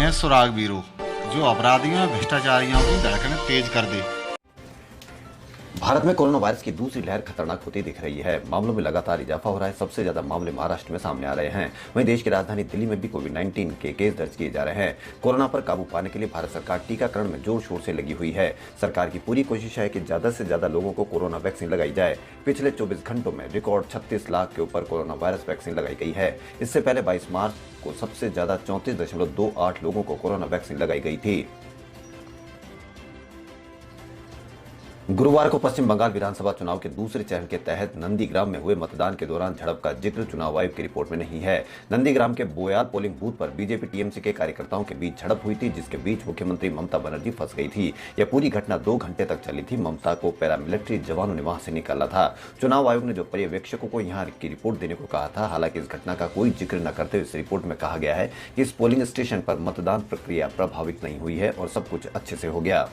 हैं सुराग ब्यूरो, जो अपराधियों और भ्रष्टाचारियों की धड़कनें तेज कर दे। भारत में कोरोना वायरस की दूसरी लहर खतरनाक होती दिख रही है। मामलों में लगातार इजाफा हो रहा है। सबसे ज्यादा मामले महाराष्ट्र में सामने आ रहे हैं। वहीं देश की राजधानी दिल्ली में भी कोविड-19 के केस दर्ज किए जा रहे हैं। कोरोना पर काबू पाने के लिए भारत सरकार टीकाकरण में जोर शोर से लगी हुई है। सरकार की पूरी कोशिश है कि ज्यादा से ज्यादा लोगों को कोरोना वैक्सीन लगाई जाए। पिछले 24 घंटों में रिकॉर्ड 36 लाख के ऊपर कोरोना वायरस वैक्सीन लगाई गई है। इससे पहले 22 मार्च को सबसे ज्यादा 34.28 लोगों को कोरोना वैक्सीन लगाई गई थी। गुरुवार को पश्चिम बंगाल विधानसभा चुनाव के दूसरे चरण के तहत नंदीग्राम में हुए मतदान के दौरान झड़प का जिक्र चुनाव आयोग की रिपोर्ट में नहीं है। नंदीग्राम के बोयाल पोलिंग बूथ पर बीजेपी टीएमसी के कार्यकर्ताओं के बीच झड़प हुई थी, जिसके बीच मुख्यमंत्री ममता बनर्जी फंस गई थी। यह पूरी घटना 2 घंटे तक चली थी। ममता को पैरामिलिट्री जवानों ने वहां से निकाला था। चुनाव आयोग ने जो पर्यवेक्षकों को यहाँ की रिपोर्ट देने को कहा था, हालांकि इस घटना का कोई जिक्र न करते हुए इस रिपोर्ट में कहा गया है कि इस पोलिंग स्टेशन पर मतदान प्रक्रिया प्रभावित नहीं हुई है और सब कुछ अच्छे से हो गया।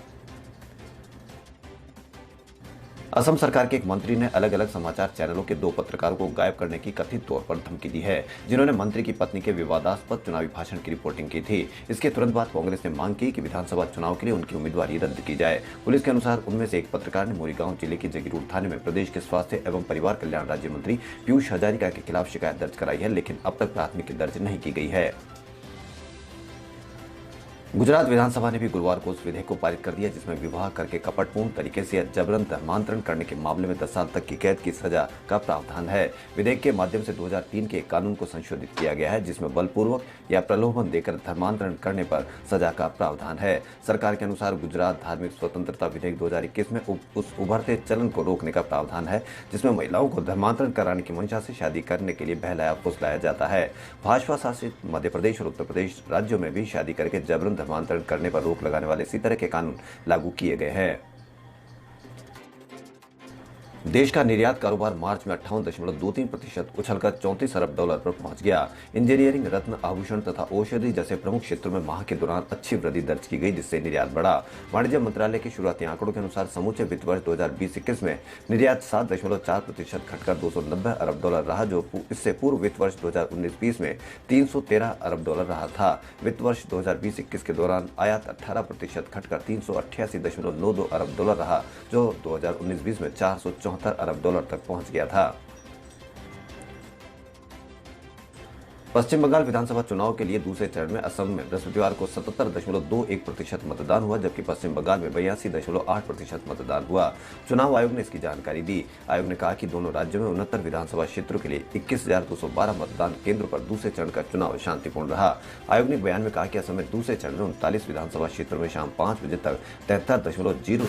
असम सरकार के एक मंत्री ने अलग अलग समाचार चैनलों के 2 पत्रकारों को गायब करने की कथित तौर पर धमकी दी है, जिन्होंने मंत्री की पत्नी के विवादास्पद चुनावी भाषण की रिपोर्टिंग की थी। इसके तुरंत बाद कांग्रेस ने मांग की कि विधानसभा चुनाव के लिए उनकी उम्मीदवारी रद्द की जाए। पुलिस के अनुसार उनमें से एक पत्रकार ने मोरीगांव जिले के जगीरोड थाने में प्रदेश के स्वास्थ्य एवं परिवार कल्याण राज्य मंत्री पीयूष हजारिका के खिलाफ शिकायत दर्ज कराई है, लेकिन अब तक प्राथमिकी दर्ज नहीं की गई है। गुजरात विधानसभा ने भी गुरुवार को उस विधेयक को पारित कर दिया, जिसमें विवाह करके कपटपूर्ण तरीके से या जबरन धर्मांतरण करने के मामले में 10 साल तक की कैद की सजा का प्रावधान है। विधेयक के माध्यम से 2003 के एक कानून को संशोधित किया गया है, जिसमें बलपूर्वक या प्रलोभन देकर धर्मांतरण करने पर सजा का प्रावधान है। सरकार के अनुसार गुजरात धार्मिक स्वतंत्रता विधेयक 2021 में उस उभरते चलन को रोकने का प्रावधान है, जिसमें महिलाओं को धर्मांतरण कराने की मंशा से शादी करने के लिए बहलाया फुसलाया जाता है। भाजपा शासित मध्य प्रदेश और उत्तर प्रदेश राज्यों में भी शादी करके जबरन धर्मांतरण करने पर रोक लगाने वाले इसी तरह के कानून लागू किए गए हैं। देश का निर्यात कारोबार मार्च में 58.23% उछलकर $34 अरब पर पहुंच गया। इंजीनियरिंग, रत्न, आभूषण तथा औषधि जैसे प्रमुख क्षेत्रों में माह के दौरान अच्छी वृद्धि दर्ज की गई, जिससे निर्यात बढ़ा। वाणिज्य मंत्रालय के शुरुआती आंकड़ों के अनुसार समूचे वित्त वर्ष 2020-21 में निर्यात 7.4% घटकर $290 अरब रहा, जो इससे पूर्व वित्त वर्ष 2019-20 में $313 अरब रहा था। वित्त वर्ष 2020-21 के दौरान आयात 18% घटकर $388.92 अरब रहा, जो 2019-20 में $474 अरब तक पहुंच गया था। पश्चिम बंगाल विधानसभा चुनाव के लिए दूसरे चरण में असम में बृहस्पतिवार को 77.21% मतदान हुआ, जबकि पश्चिम बंगाल में 82.8% मतदान हुआ। चुनाव आयोग ने इसकी जानकारी दी। आयोग ने कहा कि दोनों राज्यों में 69 विधानसभा क्षेत्रों के लिए 21,212 मतदान केंद्रों पर दूसरे चरण का चुनाव शांतिपूर्ण रहा। आयोग ने बयान में कहा कि असम में दूसरे चरण में 39 विधानसभा क्षेत्रों में शाम 5 बजे तक 73.0